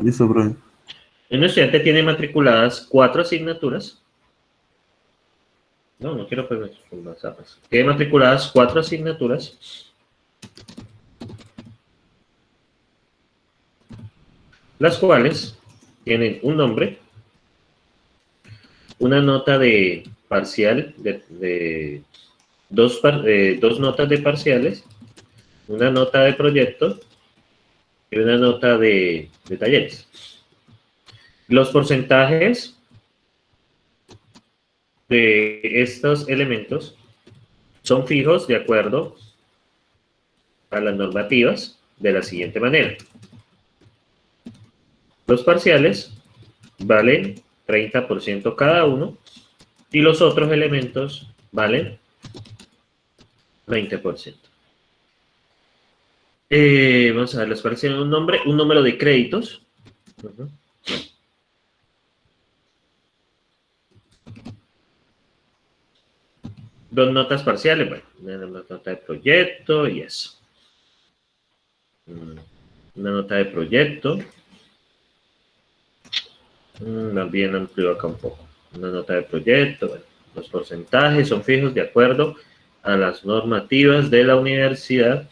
Listo, profe. Un estudiante tiene matriculadas 4 asignaturas. No quiero poner con las zapas. Tiene matriculadas 4 asignaturas, las cuales tienen un nombre, una nota de parcial, dos notas de parciales, una nota de proyecto y una nota de talleres. Los porcentajes de estos elementos son fijos de acuerdo a las normativas de la siguiente manera. Los parciales valen 30% cada uno y los otros elementos valen 20%. Vamos a ver, les parece un número de créditos. Dos notas parciales, bueno, una nota de proyecto y eso. Una nota de proyecto. Más bien amplio acá un poco. Una nota de proyecto, bueno, los porcentajes son fijos de acuerdo a las normativas de la universidad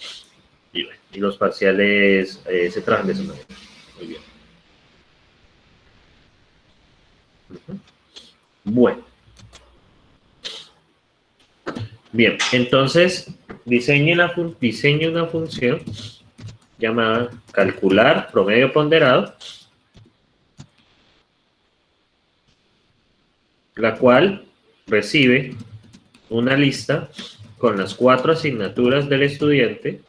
y, bueno, y los parciales se trabajan de esa manera. Muy bien. Bueno. Bien, entonces diseñe una función llamada calcular promedio ponderado, la cual recibe una lista con las 4 asignaturas del estudiante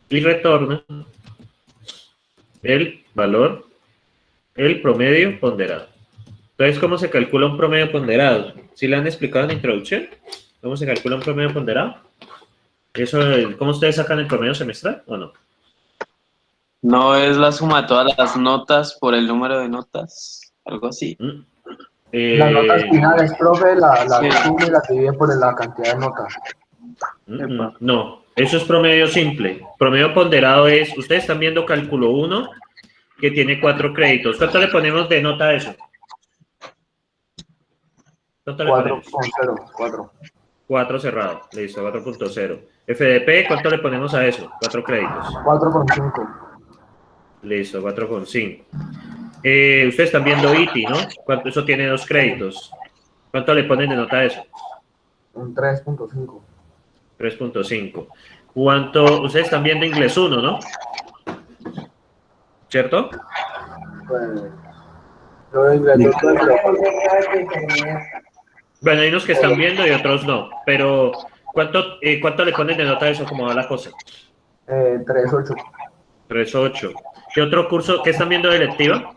y retorna el valor, el promedio ponderado. Entonces, ¿cómo se calcula un promedio ponderado? ¿Sí le han explicado en la introducción? ¿Cómo se calcula un promedio ponderado? Eso, ¿cómo ustedes sacan el promedio semestral o no? ¿No es la suma de todas las notas por el número de notas? Algo así. Las notas finales, profe, la Sí. suma y la divide por la cantidad de notas. No, eso es promedio simple. Promedio ponderado es, ustedes están viendo cálculo 1, que tiene 4 créditos. ¿Cuánto le ponemos de nota a eso? ¿Cuánto le ponemos? 4.0, 4. 4 cerrado, listo, 4.0. FDP, ¿cuánto le ponemos a eso? 4 créditos. 4.5. Listo, 4.5. Ustedes están viendo ITI, ¿no? ¿Cuánto? Eso tiene 2 créditos. ¿Cuánto le ponen de nota a eso? Un 3.5. 3.5. ¿Cuánto? Ustedes están viendo inglés 1, ¿no? ¿Cierto? Pues, yo ingreso Bueno, hay unos que están viendo y otros no. Pero, ¿cuánto le ponen de nota a eso? ¿Cómo va la cosa? 3.8. 3.8. ¿Qué otro curso? ¿Qué están viendo de electiva?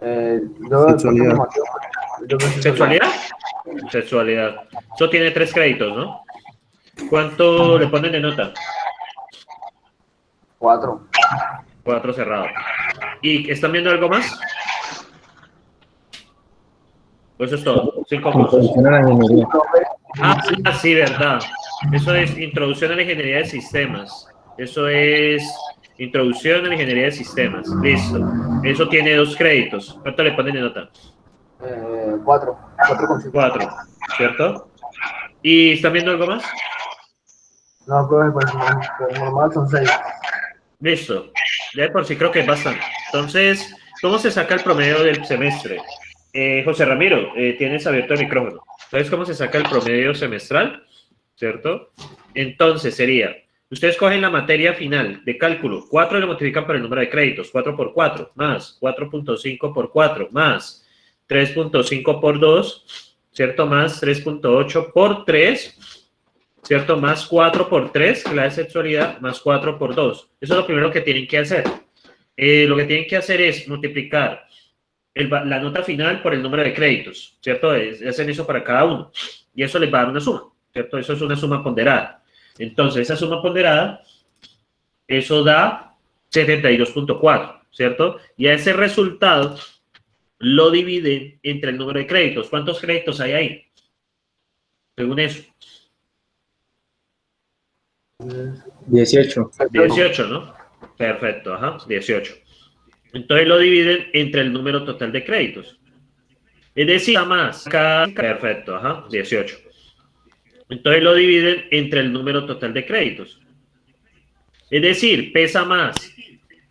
Sexualidad. ¿Sexualidad? Sexualidad. Eso tiene 3 créditos, ¿no? ¿Cuánto le ponen de nota? 4. 4 cerrado. ¿Y están viendo algo más? Pues eso es todo. 5 cursos. Sí, verdad. Eso es Introducción a la Ingeniería de Sistemas. Eso es Introducción a la Ingeniería de Sistemas. Listo. Eso tiene 2 créditos. ¿Cuánto le ponen de nota? 4. 4.5. 4, ¿cierto? ¿Y están viendo algo más? No, profe, pues normal son 6. Listo. Ya de por sí creo que es bastante. Entonces, ¿cómo se saca el promedio del semestre? José Ramiro, tienes abierto el micrófono. Entonces, ¿cómo se saca el promedio semestral? ¿Cierto? Entonces sería, ustedes cogen la materia final de cálculo, 4 lo multiplican por el número de créditos, 4 por 4, más 4.5 por 4, más 3.5 por 2, ¿cierto? Más 3.8 por 3, ¿cierto? Más 4 por 3, que la de sexualidad, más 4 por 2. Eso es lo primero que tienen que hacer. Lo que tienen que hacer es multiplicar la nota final por el número de créditos, ¿cierto? Hacen eso para cada uno. Y eso les va a dar una suma, ¿cierto? Eso es una suma ponderada. Entonces, esa suma ponderada, eso da 72.4, ¿cierto? Y a ese resultado lo dividen entre el número de créditos. ¿Cuántos créditos hay ahí? Según eso. 18. 18, ¿no? Perfecto, ajá, 18. Entonces lo dividen entre el número total de créditos. Es decir, más. Perfecto, ajá, 18. Entonces lo dividen entre el número total de créditos. Es decir, pesa más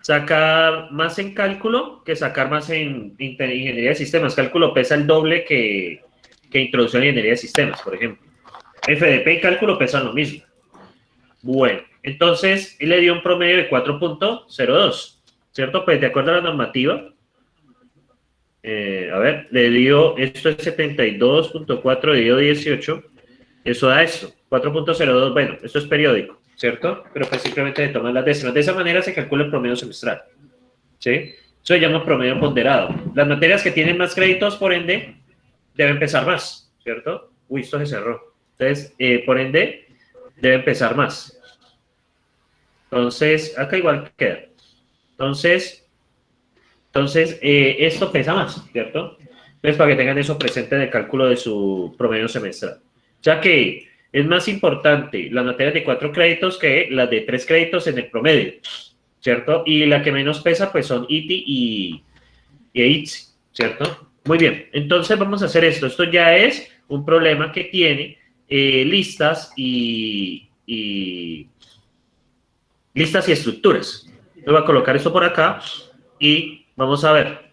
sacar más en cálculo que sacar más en ingeniería de sistemas. Cálculo pesa el doble que introducción en ingeniería de sistemas, por ejemplo. FDP y cálculo pesan lo mismo. Bueno, entonces él le dio un promedio de 4.02, ¿cierto? Pues de acuerdo a la normativa, a ver, le dio, esto es 72.4 dividido 18, eso da esto, 4.02, bueno, esto es periódico, ¿cierto? Pero pues simplemente se toman las décimas. De esa manera se calcula el promedio semestral, ¿sí? Eso se llama promedio ponderado. Las materias que tienen más créditos, por ende, deben pesar más, ¿cierto? Uy, esto se cerró. Entonces, por ende, debe pesar más. Entonces, acá igual queda. Entonces esto pesa más, ¿cierto? Entonces, para que tengan eso presente en el cálculo de su promedio semestral. Ya que es más importante las materias de 4 créditos que las de 3 créditos en el promedio, ¿cierto? Y la que menos pesa, pues son ITI y ITSI, ¿cierto? Muy bien, entonces vamos a hacer esto. Esto ya es un problema que tiene listas y estructuras. Yo voy a colocar esto por acá y vamos a ver.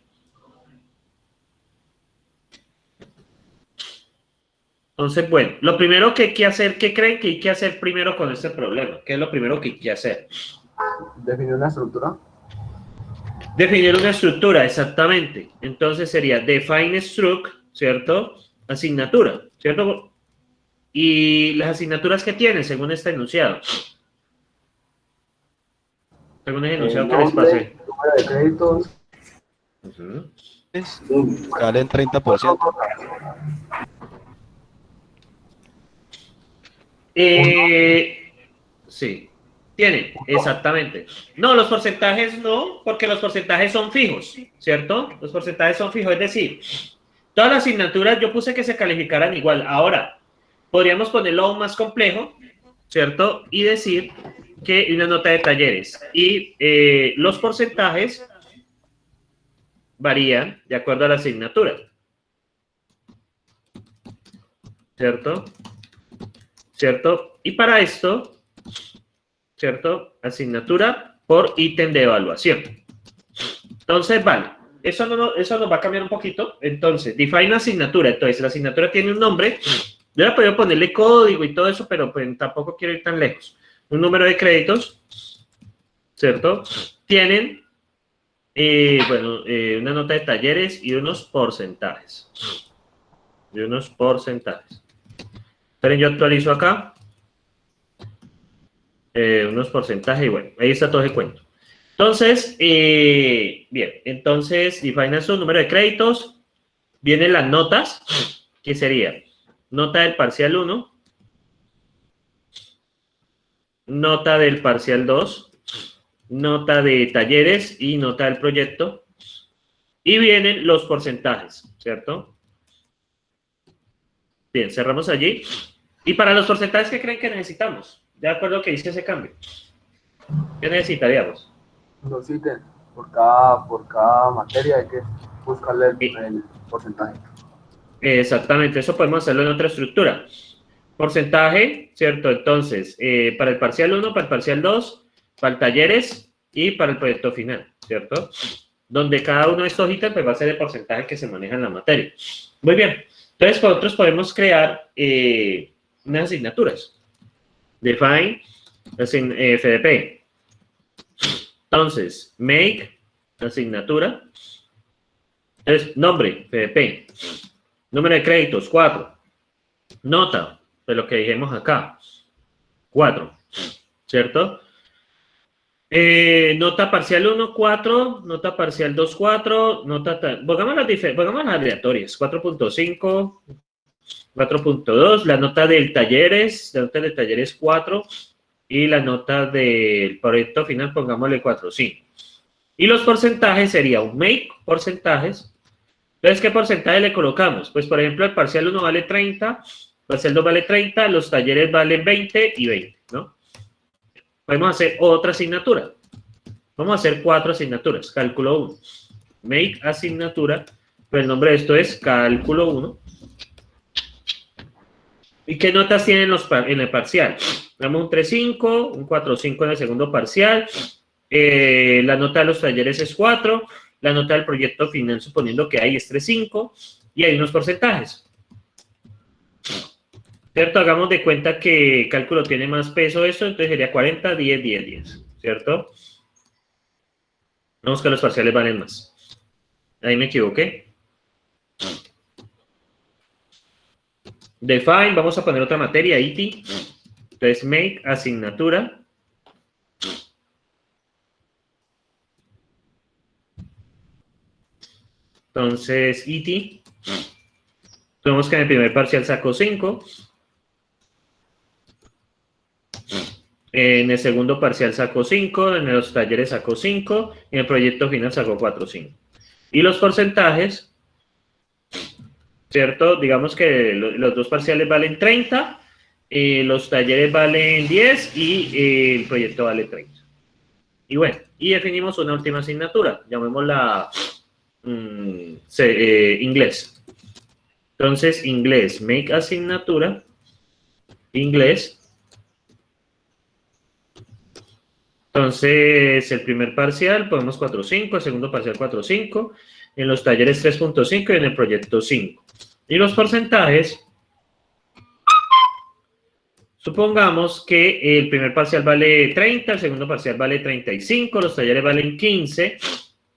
Entonces, bueno, lo primero que hay que hacer, ¿qué creen que hay que hacer primero con este problema? ¿Qué es lo primero que hay que hacer? Definir una estructura. Definir una estructura, exactamente. Entonces sería define struct, ¿cierto? Asignatura, ¿cierto? Y las asignaturas que tiene según este enunciado. Según el enunciado que les pasé. Número de créditos. Sale en 30%. Sí, tiene, exactamente. No, los porcentajes no, porque los porcentajes son fijos, ¿cierto? Los porcentajes son fijos, es decir, todas las asignaturas yo puse que se calificaran igual. Ahora, podríamos ponerlo aún más complejo, ¿cierto? Y decir que una nota de talleres. Y los porcentajes varían de acuerdo a la asignatura, ¿cierto? ¿Cierto? Y para esto, ¿cierto? Asignatura por ítem de evaluación. Entonces, vale, eso nos va a cambiar un poquito. Entonces, define asignatura. Entonces, la asignatura tiene un nombre. Yo le he podido ponerle código y todo eso, pero pues, tampoco quiero ir tan lejos. Un número de créditos, ¿cierto? Tienen, una nota de talleres y unos porcentajes. Esperen, yo actualizo acá. Unos porcentajes y bueno, ahí está todo el cuento. Entonces, bien, entonces, define su número de créditos. Vienen las notas, que sería nota del parcial 1, nota del parcial 2, nota de talleres y nota del proyecto. Y vienen los porcentajes, ¿cierto? Bien, cerramos allí. Y para los porcentajes, ¿qué creen que necesitamos? De acuerdo que hice ese cambio. ¿Qué necesitaríamos? Los ítems. Por cada materia hay que buscarle el porcentaje. Exactamente, eso podemos hacerlo en otra estructura. Porcentaje, ¿cierto? Entonces, para el parcial 1, para el parcial 2, para el talleres y para el proyecto final, ¿cierto? Donde cada uno de estos ítems pues, va a ser el porcentaje que se maneja en la materia. Muy bien. Entonces, nosotros podemos crear unas asignaturas. Define FDP. Entonces, make asignatura. Es nombre, FDP. Número de créditos, 4. Nota, de lo que dijimos acá, 4. ¿Cierto? Nota parcial 1, 4. Nota parcial 2, 4. Pongamos las aleatorias. 4.5. 4.2, la nota del talleres, 4 y la nota del proyecto final, pongámosle 4.5. Y los porcentajes sería un make, porcentajes. Entonces, ¿qué porcentaje le colocamos? Pues, por ejemplo, el parcial 1 vale 30, el parcial 2 vale 30, los talleres valen 20 y 20, ¿no? podemos hacer otra asignatura. Vamos a hacer 4 asignaturas. Cálculo 1. Make asignatura. Pues el nombre de esto es Cálculo 1. ¿Y qué notas tienen en el parcial? Damos un 3.5, un 4.5 en el segundo parcial. La nota de los talleres es 4. La nota del proyecto final, suponiendo que hay, es 3.5. Y hay unos porcentajes. ¿Cierto? Hagamos de cuenta que cálculo tiene más peso esto, entonces sería 40, 10, 10, 10. ¿Cierto? Vamos que los parciales valen más. Ahí me equivoqué. Define, vamos a poner otra materia, IT. Entonces, make asignatura. Entonces, IT. Vemos que en el primer parcial sacó 5. En el segundo parcial sacó 5. En los talleres sacó 5. Y en el proyecto final sacó 4, 5. Y los porcentajes, ¿cierto? Digamos que los dos parciales valen 30. Los talleres valen 10 y el proyecto vale 30. Y bueno, y definimos una última asignatura, llamémosla inglés. Entonces, inglés, make asignatura, inglés. Entonces, el primer parcial ponemos 4.5, el segundo parcial 4.5, en los talleres 3.5 y en el proyecto 5. Y los porcentajes, supongamos que el primer parcial vale 30, el segundo parcial vale 35, los talleres valen 15,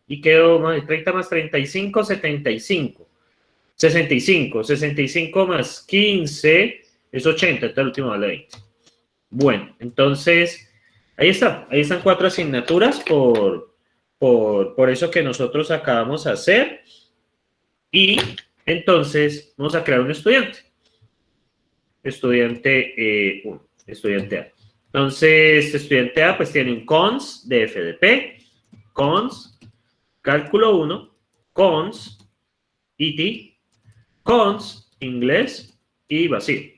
y quedó 30 más 35, 75. 65, 65 más 15 es 80, entonces el último vale 20. Bueno, entonces, ahí está, ahí están 4 asignaturas por eso que nosotros acabamos de hacer. Y entonces vamos a crear un estudiante. Estudiante 1, estudiante A. Entonces, estudiante A pues tiene un cons de FDP, cons, cálculo 1, cons, IT, cons, inglés y vacío.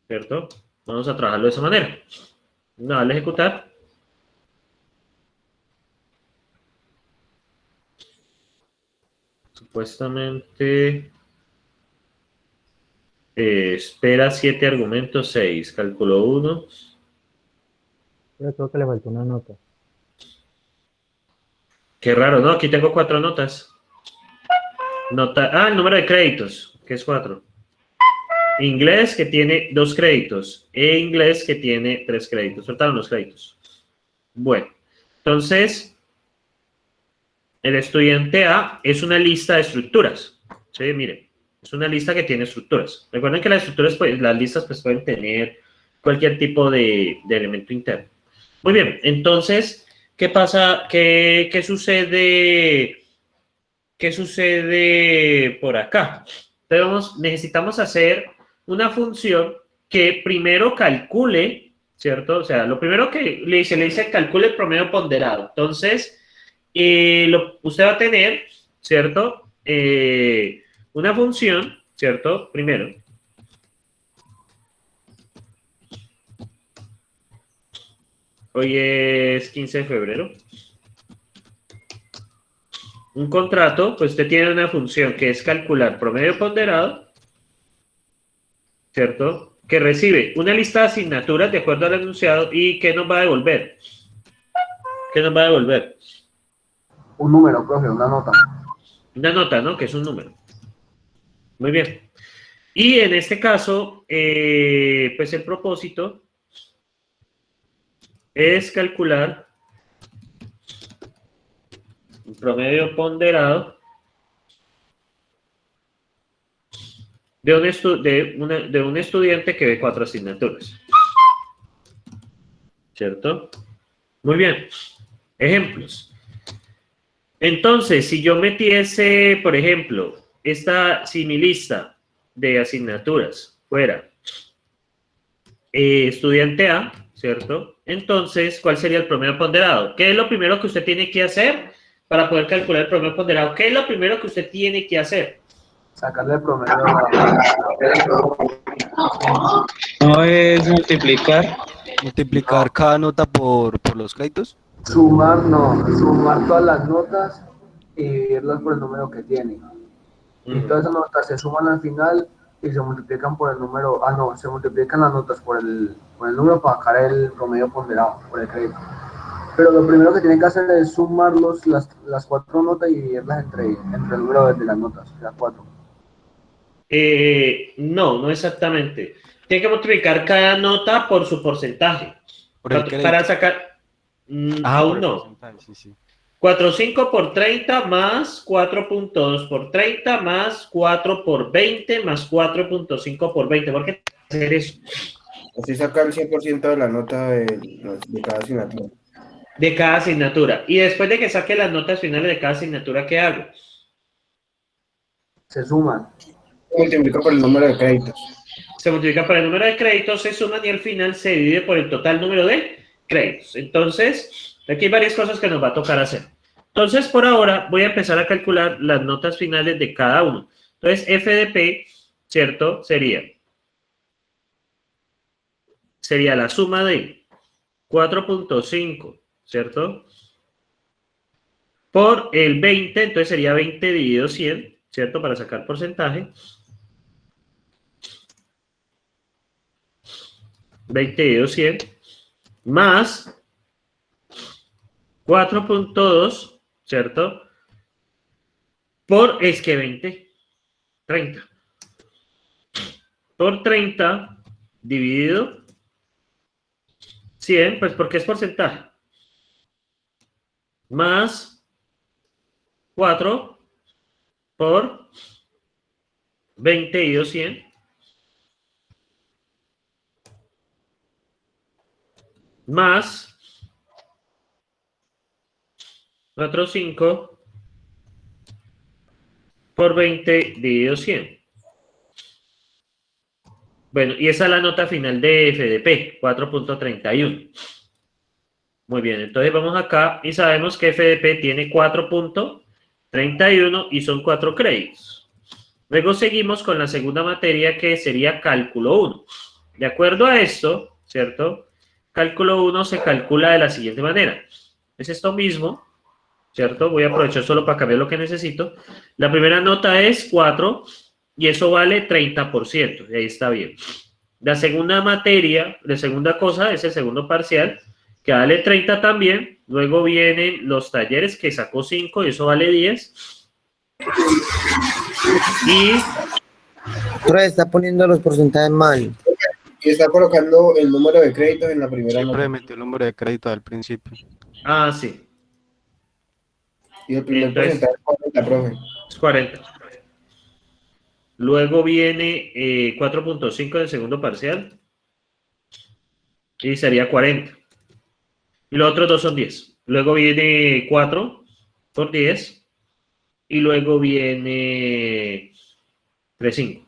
¿Cierto? Vamos a trabajarlo de esa manera. Dale a ejecutar. Supuestamente espera 7 argumentos, 6. Cálculo 1. Yo creo que le faltó una nota. Qué raro, ¿no? Aquí tengo 4 notas. El número de créditos, que es 4. Inglés, que tiene 2 créditos. E inglés, que tiene 3 créditos. Faltaron los créditos. Bueno, entonces, el estudiante A es una lista de estructuras. Sí, miren, es una lista que tiene estructuras. Recuerden que las estructuras, pues, las listas, pues, pueden tener cualquier tipo de elemento interno. Muy bien, entonces, ¿qué pasa? ¿Qué sucede? ¿Qué sucede por acá? Entonces, necesitamos hacer una función que primero calcule, ¿cierto? O sea, lo primero que le dice calcule el promedio ponderado. Entonces, usted va a tener, ¿cierto? Una función, ¿cierto? Primero. Hoy es 15 de febrero. Un contrato, pues usted tiene una función que es calcular promedio ponderado, ¿cierto? Que recibe una lista de asignaturas de acuerdo al enunciado y ¿qué nos va a devolver? ¿Qué nos va a devolver? Un número, profe, una nota. Una nota, ¿no? Que es un número. Muy bien. Y en este caso, pues el propósito es calcular un promedio ponderado de un estudiante que ve 4 asignaturas. ¿Cierto? Muy bien. Ejemplos. Entonces, si yo metiese, por ejemplo, si mi lista de asignaturas fuera estudiante A, ¿cierto? Entonces, ¿cuál sería el promedio ponderado? ¿Qué es lo primero que usted tiene que hacer para poder calcular el promedio ponderado? ¿Qué es lo primero que usted tiene que hacer? Sacarle el promedio. No es multiplicar. Multiplicar cada nota por los créditos. Sumar, no, sumar todas las notas y dividirlas por el número que tienen. Y todas esas notas se suman al final y se multiplican por el número, no, se multiplican las notas por el número para sacar el promedio ponderado, por el crédito. Pero lo primero que tienen que hacer es sumar las 4 notas y dividirlas entre el número de las notas, las 4. No, no exactamente. Tiene que multiplicar cada nota por su porcentaje. Por el crédito. Para sacar... por aún el no. porcentaje, sí, sí. 4,5 por 30 más 4.2 por 30 más 4 por 20 más 4.5 por 20. ¿Por qué hacer eso? Así saca el 100% de la nota de cada asignatura. De cada asignatura. Y después de que saque las notas finales de cada asignatura, ¿qué hago? Se suman. Multiplica por el número de créditos. Se multiplica por el número de créditos, se suman y al final se divide por el total número de créditos. Entonces, aquí hay varias cosas que nos va a tocar hacer. Entonces, por ahora, voy a empezar a calcular las notas finales de cada uno. Entonces, f de p, ¿cierto? Sería la suma de 4.5, ¿cierto? Por el 20, entonces sería 20 dividido 100, ¿cierto? Para sacar porcentaje. 20 dividido 100, más 4.2, ¿cierto? Por, es que 20, 30. Por 30 dividido 100, pues porque es porcentaje. Más 4 por 20 dividido 100. Más 4,5 por 20 dividido 100. Bueno, y esa es la nota final de FDP, 4.31. Muy bien, entonces vamos acá y sabemos que FDP tiene 4.31 y son 4 créditos. Luego seguimos con la segunda materia que sería cálculo 1. De acuerdo a esto, ¿cierto? Cálculo 1 se calcula de la siguiente manera. Es esto mismo, ¿cierto? Voy a aprovechar solo para cambiar lo que necesito. La primera nota es 4 y eso vale 30%. Y ahí está bien. La segunda materia, la segunda cosa es el segundo parcial, que vale 30 también. Luego vienen los talleres que sacó 5 y eso vale 10. Y... Profe, está poniendo los porcentajes mal. Y está colocando el número de créditos en la primera Siempre nota. metió el número de crédito al principio. Ah, sí. Y el primer Entonces, porcentaje es 40, profe. es 40. Luego viene 4.5 del segundo parcial. Y sería 40. Y los otros dos son 10. Luego viene 4 por 10. Y luego viene 3,5.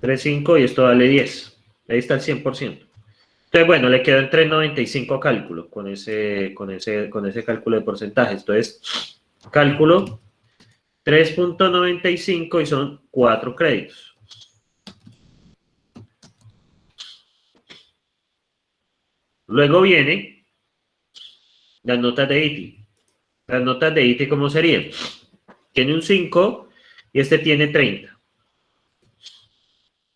3,5 y esto vale 10. Ahí está el 100%. Entonces, bueno, le quedó en 3.95 cálculo con ese cálculo de porcentajes. Entonces, cálculo 3.95 y son 4 créditos. Luego viene las notas de ITI. Las notas de ITI, ¿cómo serían? Tiene un 5 y este tiene 30.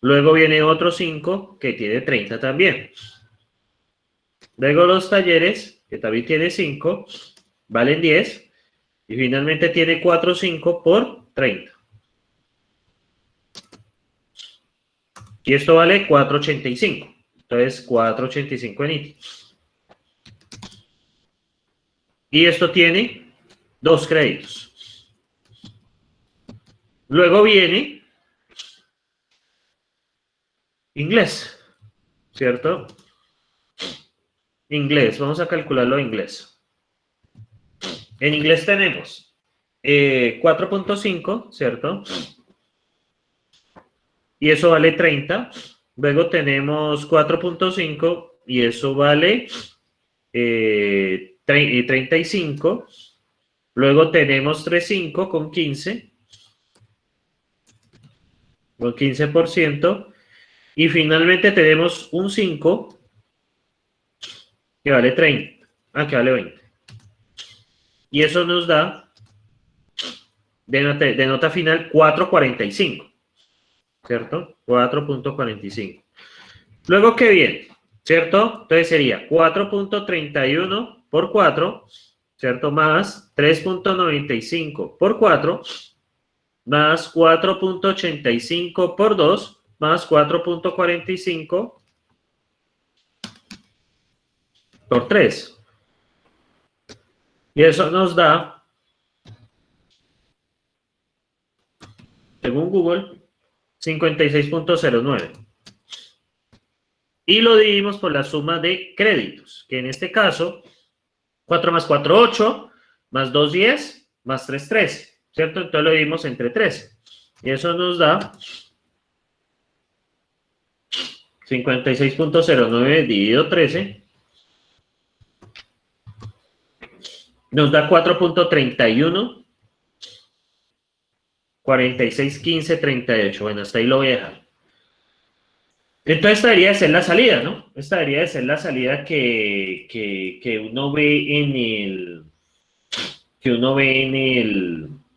Luego viene otro 5 que tiene 30 también. Luego los talleres, que también tiene 5, valen 10. Y finalmente tiene 4,5 por 30. Y esto vale 4.85. Entonces, 4.85 en ITI. Y esto tiene 2 créditos. Luego viene inglés, ¿cierto? Inglés, vamos a calcularlo en inglés. En inglés tenemos 4.5, ¿cierto? Y eso vale 30. Luego tenemos 4.5 y eso vale 35. Luego tenemos 3.5 con 15. Con 15%. Y finalmente tenemos un 5 que vale 30. Que vale 20. Y eso nos da de nota final 4.45. ¿Cierto? 4.45. Luego, ¿qué viene? ¿Cierto? Entonces sería 4.31 por 4, ¿cierto? Más 3.95 por 4, más 4.85 por 2, más 4.45 por 3. Y eso nos da, según Google, 56.09. Y lo dividimos por la suma de créditos, que en este caso, 4 más 4, 8, más 2, 10, más 3, 13, ¿cierto? Entonces lo dividimos entre 13. Y eso nos da 56.09 dividido 13. Nos da 4.31, 46, 15, 38. Bueno, hasta ahí lo voy a dejar. Entonces esta debería de ser la salida, ¿no? Esta debería de ser la salida que uno ve en el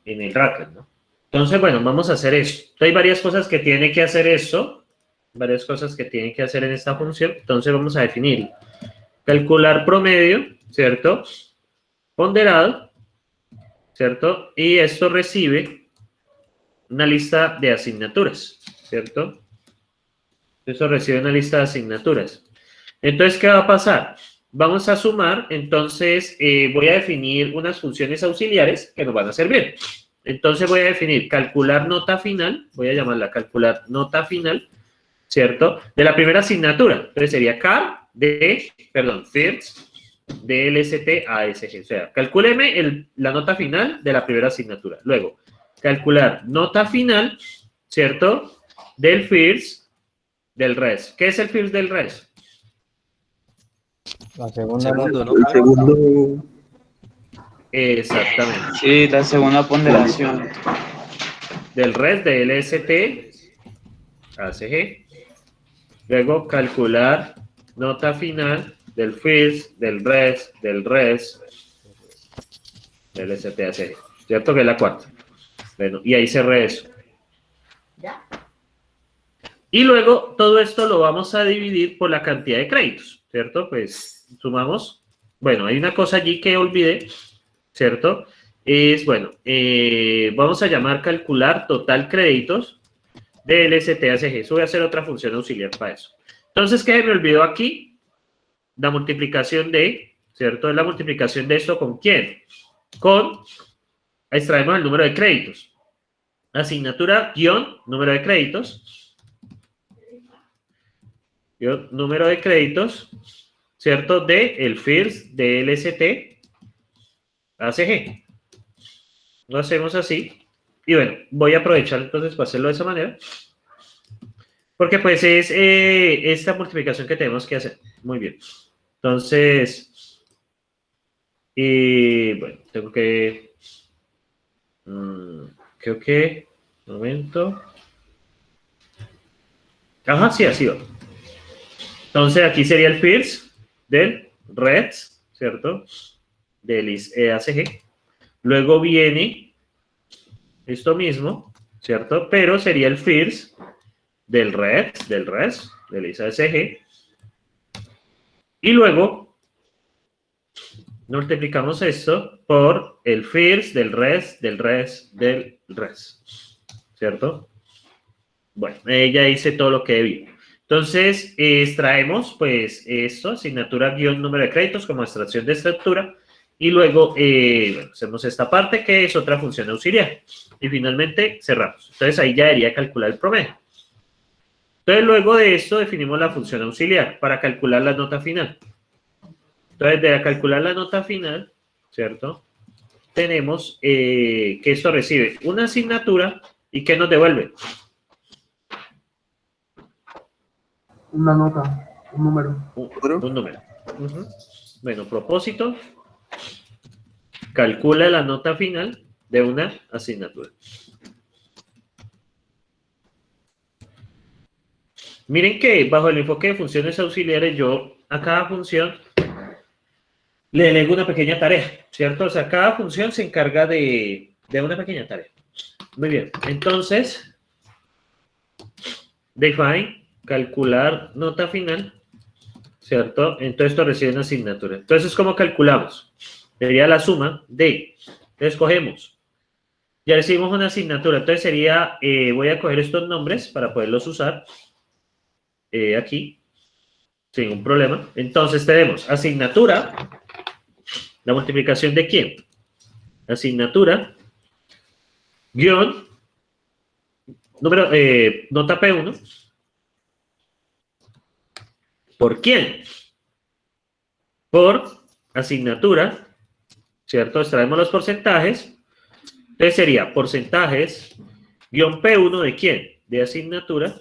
en el Racket, ¿no? Entonces, bueno, vamos a hacer eso. Entonces, hay varias cosas que tiene que hacer esto, varias cosas que tiene que hacer en esta función. Entonces, vamos a definir. Calcular promedio, ¿cierto? Ponderado, ¿cierto? Y esto recibe una lista de asignaturas, ¿cierto? Eso recibe una lista de asignaturas. Entonces, ¿qué va a pasar? Vamos a sumar, entonces voy a definir unas funciones auxiliares que nos van a servir. Entonces voy a definir calcular nota final, voy a llamarla calcular nota final, ¿cierto? De la primera asignatura. Entonces sería car de, perdón, first de LST a ASG. O sea, calcúleme la nota final de la primera asignatura. Luego, calcular nota final, ¿cierto? Del first del res. ¿Qué es el first del res? La segunda Segundo, nota. ¿no? El segundo. Exactamente. Sí, la segunda ponderación. Del res de LST a ACG. Luego calcular nota final del first, del res, del LST a ACG. ¿Cierto? Que es la cuarta. Bueno, y ahí cerré eso. Y luego todo esto lo vamos a dividir por la cantidad de créditos, ¿cierto? Pues sumamos. Bueno, hay una cosa allí que olvidé, ¿cierto? Es, bueno, vamos a llamar calcular total créditos de LST-ACG. Eso voy a hacer otra función auxiliar para eso. Entonces, ¿qué me olvidó aquí? La multiplicación de, ¿cierto? La multiplicación de esto ¿con quién? Extraemos el número de créditos. Asignatura guión número de créditos. Número de créditos, ¿cierto? De el first de LST ACG. Lo hacemos así. Y bueno, voy a aprovechar entonces para hacerlo de esa manera. Porque pues es esta multiplicación que tenemos que hacer. Muy bien. Entonces, bueno, tengo que... creo que... Un momento. Ajá, sí, así va. Entonces, aquí sería el first del reds, ¿cierto? Del ACG. Luego viene esto mismo, ¿cierto? Pero sería el first del reds, del ACG. Y luego multiplicamos esto por el first del res, ¿cierto? Bueno, ya hice todo lo que debí. Entonces, extraemos, pues, esto, asignatura guión número de créditos como extracción de estructura. Y luego, bueno, hacemos esta parte que es otra función auxiliar. Y finalmente, cerramos. Entonces, ahí ya debería calcular el promedio. Entonces, luego de esto, definimos la función auxiliar para calcular la nota final. Entonces, de calcular la nota final, ¿cierto? Tenemos que esto recibe una asignatura y ¿qué nos devuelve? Una nota, un número. Un número. Bueno, propósito. Calcula la nota final de una asignatura. miren que bajo el enfoque de funciones auxiliares, yo a cada función le delego una pequeña tarea, ¿cierto? O sea, cada función se encarga de una pequeña tarea. Muy bien, entonces, define, calcular nota final, ¿cierto? Entonces esto recibe una asignatura. Entonces, ¿cómo calculamos? Sería la suma de, entonces cogemos, ya recibimos una asignatura, entonces sería, voy a coger estos nombres para poderlos usar aquí, sin ningún problema. Entonces tenemos asignatura, la multiplicación de quién, asignatura, guión, número, nota P1, ¿por quién? Por asignatura, ¿cierto? Extraemos los porcentajes. Entonces sería porcentajes, guión P1 de quién? De asignatura,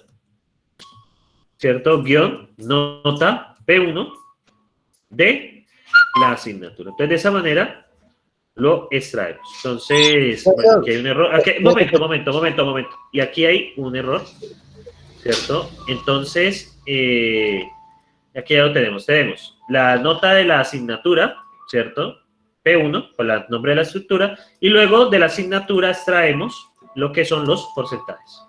¿cierto? Guión nota P1 de la asignatura. Entonces de esa manera lo extraemos. Entonces, bueno, aquí hay un error. Aquí, momento. Y aquí hay un error, ¿cierto? Entonces, aquí ya lo tenemos. Tenemos la nota de la asignatura, ¿cierto? P1, con el nombre de la estructura, y luego de la asignatura extraemos lo que son los porcentajes,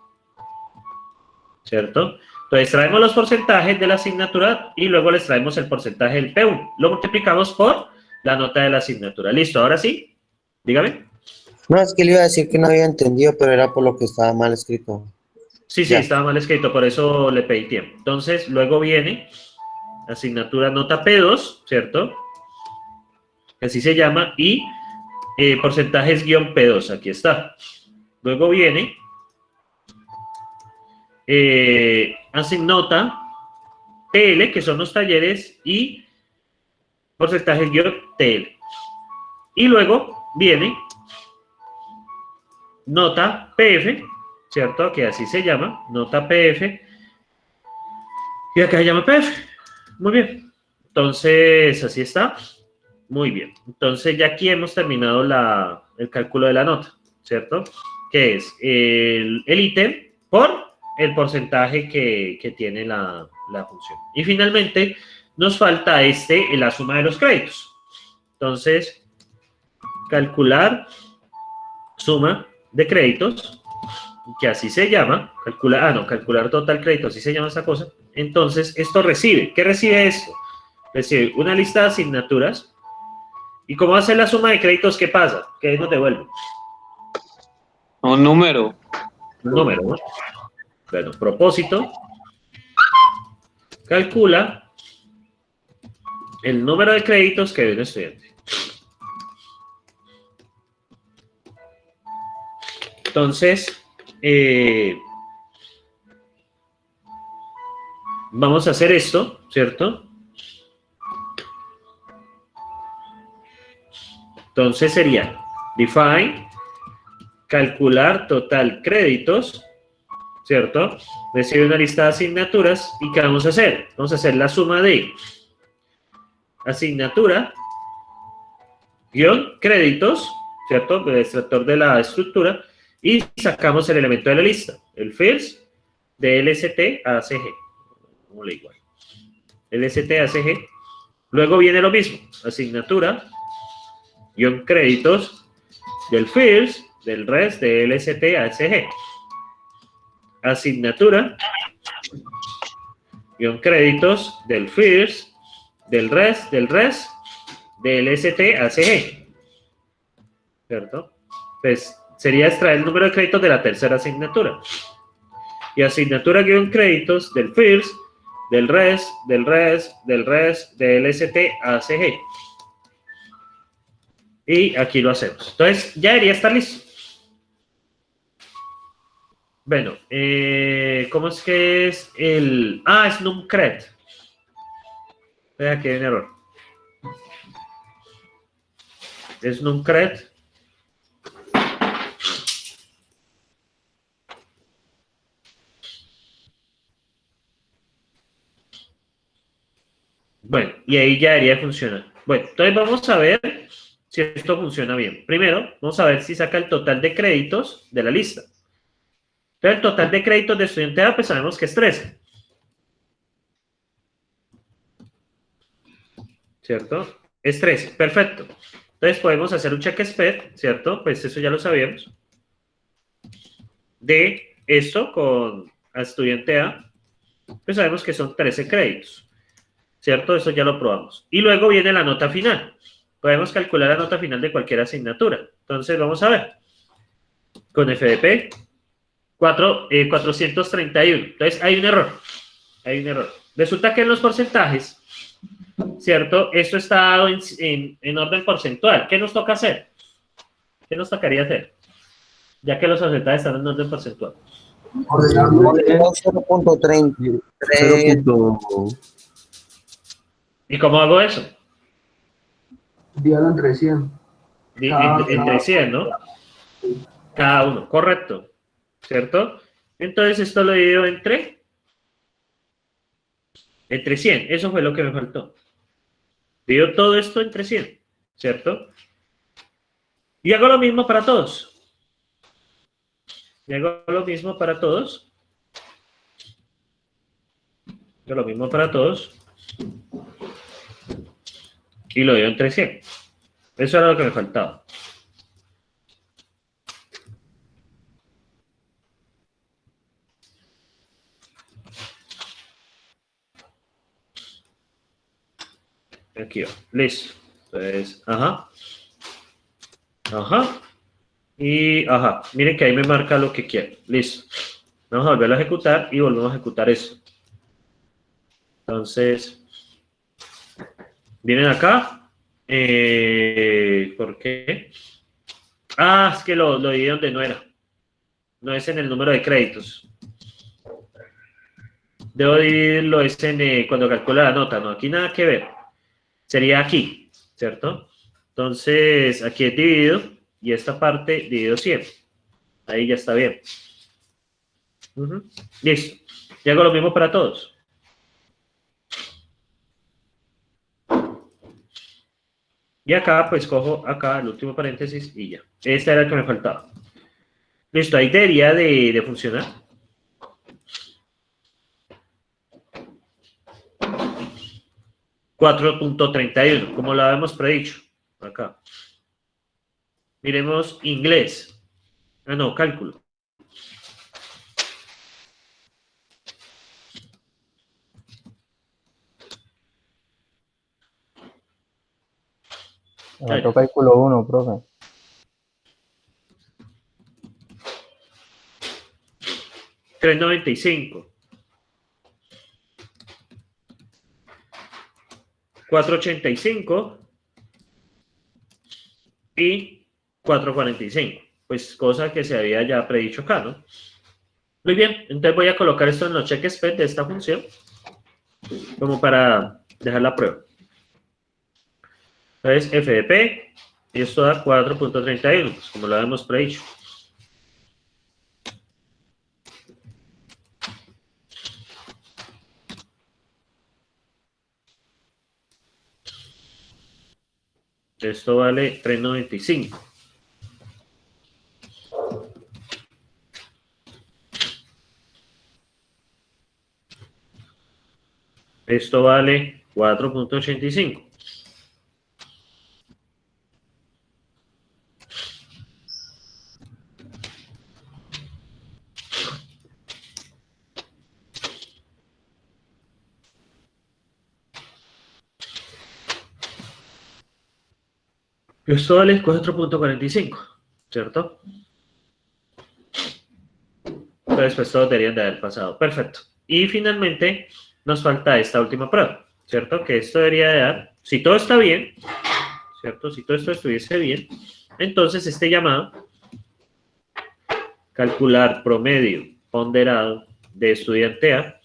¿cierto? Entonces traemos los porcentajes de la asignatura y luego les traemos el porcentaje del P1. Lo multiplicamos por la nota de la asignatura. ¿Listo? Ahora sí, dígame. No, es que le iba a decir que no había entendido, pero era por lo que estaba mal escrito. Sí, Ya. estaba mal escrito, por eso le pedí tiempo. Entonces, luego viene asignatura nota P2, ¿cierto? Así se llama, y porcentajes guión P2, aquí está. Luego viene asignota TL, que son los talleres, y porcentajes guión TL. Y luego viene nota PF, ¿cierto? Que así se llama, nota PF, y acá se llama PF. Muy bien. Entonces, así está. Muy bien. Entonces, ya aquí hemos terminado el cálculo de la nota, ¿cierto? Que es el ítem por el porcentaje que tiene la función. Y finalmente, nos falta la suma de los créditos. Entonces, calcular suma de créditos, que así se llama, calcular total crédito, así se llama esa cosa. Entonces, esto recibe, ¿qué recibe esto? Recibe una lista de asignaturas. ¿Y cómo hace la suma de créditos? ¿Qué pasa? ¿Qué nos devuelve? Un número. Un número, ¿no? Bueno, propósito. Calcula el número de créditos que debe un estudiante. Entonces, vamos a hacer esto, ¿cierto? Entonces sería define, calcular total créditos, ¿cierto? Recibe una lista de asignaturas y ¿qué vamos a hacer? Vamos a hacer la suma de asignatura, guión, créditos, ¿cierto? El extractor de la estructura y sacamos el elemento de la lista, el first de LST a ACG. Igual. LST a ACG. Luego viene lo mismo, asignatura, guión créditos del first, del rest, de LST a SG. Asignatura, guión créditos del first, del rest, de LST a SG. ¿Cierto? Pues sería extraer el número de créditos de la tercera asignatura. Y asignatura guión créditos del first, del rest, de LST a SG. Y aquí lo hacemos. Entonces, ya debería estar listo. Bueno, ¿cómo es que es el...? Ah, es numcred. Vea que hay un error. Es numcred. Bueno, y ahí ya debería funcionar. Bueno, entonces vamos a ver si esto funciona bien. Primero, vamos a ver si saca el total de créditos de la lista. Entonces, el total de créditos de estudiante A, pues sabemos que es 13. ¿cierto? Es 13, perfecto. Entonces podemos hacer un check sped, ¿cierto? Pues eso ya lo sabíamos. De esto con estudiante A, pues sabemos que son 13 créditos, ¿cierto? Eso ya lo probamos. Y luego viene la nota final. Podemos calcular la nota final de cualquier asignatura. Entonces vamos a ver. Con FDP, 431. Entonces hay un error. Hay un error. Resulta que en los porcentajes, ¿cierto? Esto está dado en orden porcentual. ¿Qué nos toca hacer? ¿Qué nos tocaría hacer? Ya que los porcentajes están en orden porcentual. Ordenarlo. 0.33. 0. ¿Y cómo hago eso? Dígalo entre 100. Entre 100, ¿no? Cada uno, correcto. ¿Cierto? Entonces esto lo divido entre 100. Eso fue lo que me faltó. Divido todo esto entre 100, ¿cierto? Y hago lo mismo para todos. Y hago lo mismo para todos. Hago lo mismo para todos. Y lo divido entre 100. Eso era lo que me faltaba. Aquí va. Listo. Entonces, ajá. Ajá. Y, ajá. Miren que ahí me marca lo que quiero. Listo. Vamos a volverlo a ejecutar y volvemos a ejecutar eso. Entonces, vienen acá. ¿Por qué? Ah, es que lo dividí donde no era. No es en el número de créditos. Debo dividirlo es en cuando calcula la nota, ¿no? Aquí nada que ver. Sería aquí, ¿cierto? Entonces, aquí es dividido y esta parte dividido 100. Ahí ya está bien. Listo. Y hago lo mismo para todos. Y acá, pues cojo acá el último paréntesis y ya. Este era el que me faltaba. Listo, ahí debería de funcionar. .31, como lo habíamos predicho. Acá. Miremos inglés. Ah, no, cálculo. Me faltó cálculo 1, profe. $3.95. 4.85 y 4.45. Pues cosa que se había ya predicho acá, ¿no? Muy bien, entonces voy a colocar esto en los check sped de esta función como para dejar la prueba. Entonces, FDP, y esto da 4.31, pues como lo habíamos predicho. Esto vale 3.95. Esto vale 4.85. Esto vale 4.45, ¿cierto? Entonces, pues todos deberían de haber pasado. Perfecto. Y finalmente nos falta esta última prueba, ¿cierto? Que esto debería de dar, si todo está bien, ¿cierto? Si todo esto estuviese bien, entonces este llamado, calcular promedio ponderado de estudiante A,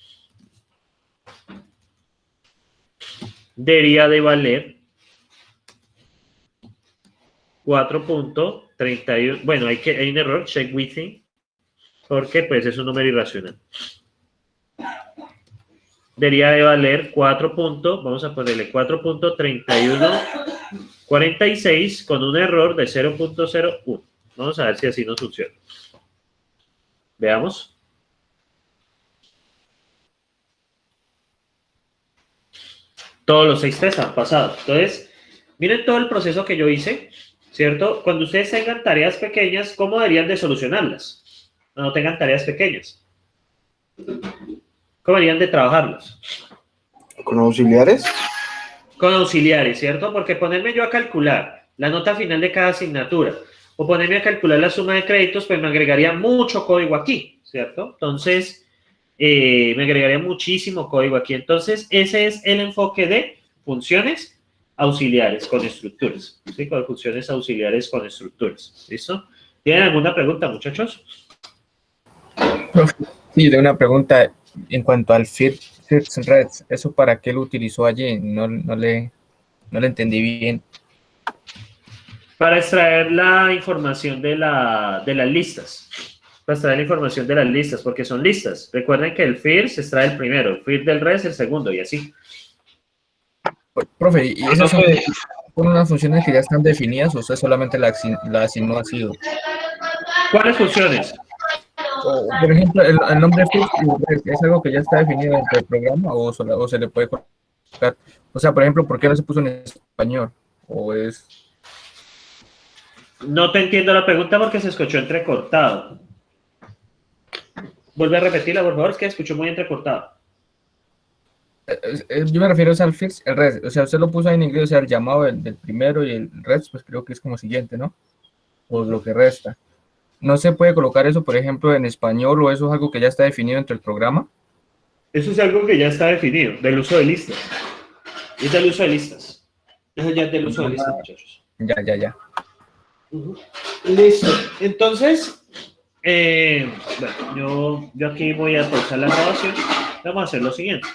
debería de valer 4.31. Bueno, hay un error, check within, porque pues es un número irracional. Debería de valer 4. Vamos a ponerle 4.3146 con un error de 0.01. Vamos a ver si así nos funciona. Veamos. Todos los 6 test han pasado. Entonces, miren todo el proceso que yo hice, ¿cierto? Cuando ustedes tengan tareas pequeñas, ¿cómo deberían de solucionarlas? No tengan tareas pequeñas. ¿Cómo deberían de trabajarlas? ¿Con auxiliares? Con auxiliares, ¿cierto? Porque ponerme yo a calcular la nota final de cada asignatura o ponerme a calcular la suma de créditos, pues me agregaría mucho código aquí, ¿cierto? Entonces, me agregaría muchísimo código aquí. Entonces, ese es el enfoque de funciones auxiliares con estructuras, ¿sí? Con funciones auxiliares con estructuras, ¿listo? ¿Tienen alguna pregunta, muchachos? Sí, de una pregunta en cuanto al First Reds, ¿eso para qué lo utilizó allí? No le entendí bien. Para extraer la información de las listas. Para extraer la información de las listas, porque son listas. Recuerden que el FIR se extrae el primero, el FIR del res el segundo, y así. Profe, ¿y esas son unas funciones que ya están definidas o usted solamente la asignó así? ¿Cuáles funciones? Por ejemplo, el nombre FIR es algo que ya está definido dentro del programa o se le puede colocar. O sea, por ejemplo, ¿por qué no se puso en español? ¿O es...? No te entiendo la pregunta porque se escuchó entrecortado. Vuelve a repetirla, por favor, es que escuchó muy entrecortado. Yo me refiero al FIRS, el res. O sea, usted lo puso ahí en inglés, o sea, el llamado del primero y el res, pues creo que es como siguiente, ¿no? O lo que resta. ¿No se puede colocar eso, por ejemplo, en español o eso es algo que ya está definido dentro del programa? Eso es algo que ya está definido, del uso de listas. Es del uso de listas. Eso ya es del uso de listas, muchachos. Ya. Listo. Entonces, bueno, yo aquí voy a pausar la grabación. Vamos a hacer lo siguiente.